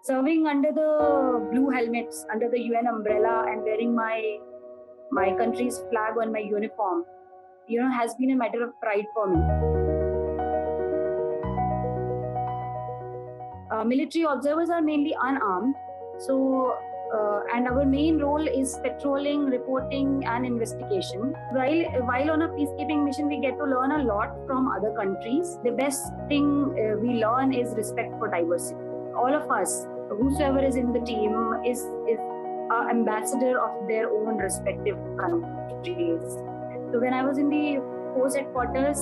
Serving under the blue helmets, under the UN umbrella, and wearing my country's flag on my uniform, has been a matter of pride for me. Military observers are mainly unarmed, and our main role is patrolling, reporting, and investigation. While on a peacekeeping mission, we get to learn a lot from other countries. The best thing we learn is respect for diversity. All of us, whosoever is in the team, is an ambassador of their own respective countries. So when I was in the force headquarters,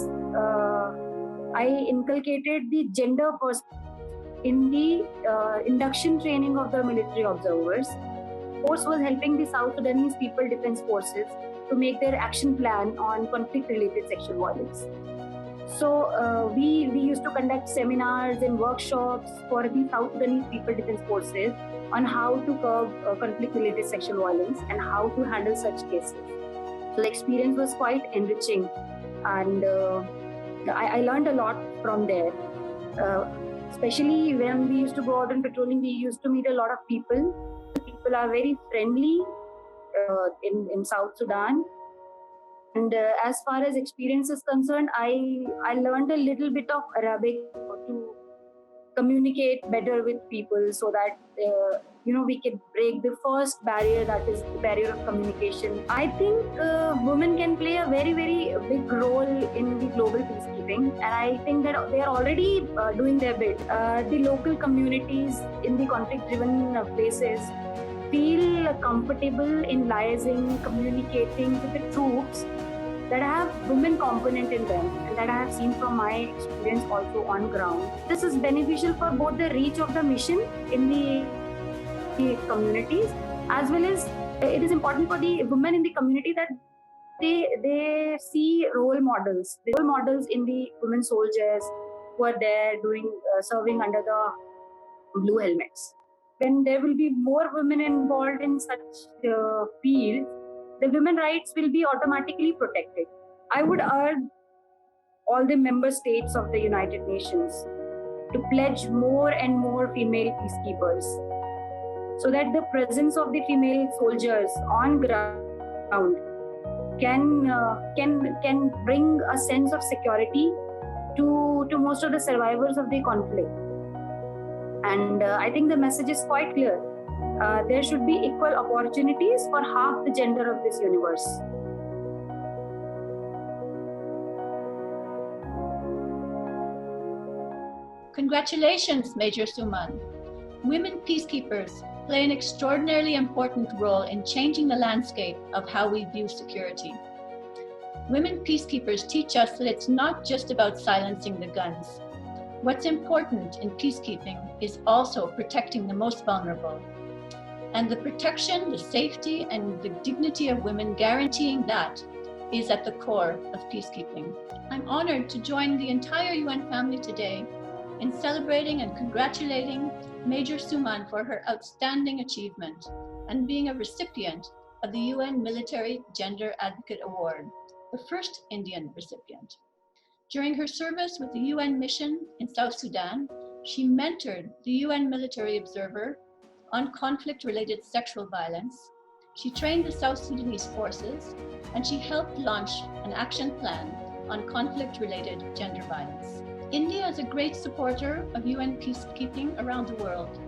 I inculcated the gender perspective in the induction training of the military observers. Force was helping the South Sudanese People Defense Forces to make their action plan on conflict-related sexual violence. So we used to conduct seminars and workshops for the South Sudanese People Defense Forces on how to curb conflict-related sexual violence and how to handle such cases. So the experience was quite enriching, and I learned a lot from there. Especially when we used to go out on patrolling, we used to meet a lot of people. People are very friendly in South Sudan. And as far as experience is concerned, I learned a little bit of Arabic to communicate better with people, so that we can break the first barrier, that is the barrier of communication. I think women can play a very, very big role in the global peacekeeping, and I think that they are already doing their bit. The local communities in the conflict-driven places feel comfortable in liaising, communicating with the troops that have women component in them, and that I have seen from my experience also on ground. This is beneficial for both the reach of the mission in the communities, as well as it is important for the women in the community that they see role models in the women soldiers who are there doing serving under the blue helmets. When there will be more women involved in such fields, the women rights will be automatically protected. I would urge all the member states of the United Nations to pledge more and more female peacekeepers, so that the presence of the female soldiers on ground can bring a sense of security to most of the survivors of the conflict. And I think the message is quite clear. There should be equal opportunities for half the gender of this universe. Congratulations, Major Suman. Women peacekeepers play an extraordinarily important role in changing the landscape of how we view security. Women peacekeepers teach us that it's not just about silencing the guns. What's important in peacekeeping is also protecting the most vulnerable. And the protection, the safety, and the dignity of women, guaranteeing that, is at the core of peacekeeping. I'm honored to join the entire UN family today in celebrating and congratulating Major Suman for her outstanding achievement and being a recipient of the UN Military Gender Advocate Award, the first Indian recipient. During her service with the UN mission in South Sudan, she mentored the UN military observer on conflict-related sexual violence. She trained the South Sudanese forces, and she helped launch an action plan on conflict-related gender violence. India is a great supporter of UN peacekeeping around the world.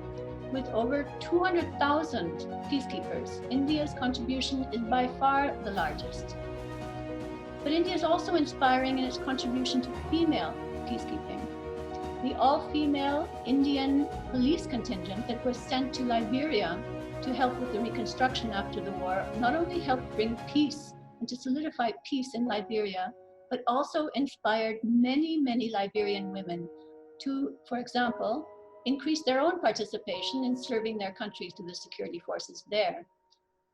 With over 200,000 peacekeepers, India's contribution is by far the largest. But India is also inspiring in its contribution to female peacekeeping. The all-female Indian police contingent that was sent to Liberia to help with the reconstruction after the war not only helped bring peace and to solidify peace in Liberia, but also inspired many, many Liberian women to, for example, increase their own participation in serving their country through the security forces there.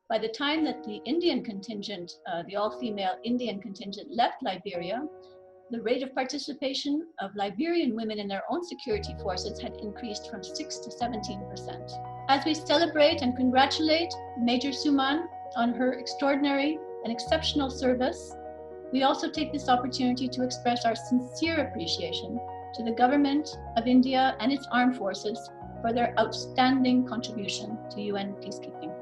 By the time that the Indian contingent, the all-female Indian contingent left Liberia, the rate of participation of Liberian women in their own security forces had increased from 6 to 17%. As we celebrate and congratulate Major Suman on her extraordinary and exceptional service, we also take this opportunity to express our sincere appreciation to the government of India and its armed forces for their outstanding contribution to UN peacekeeping.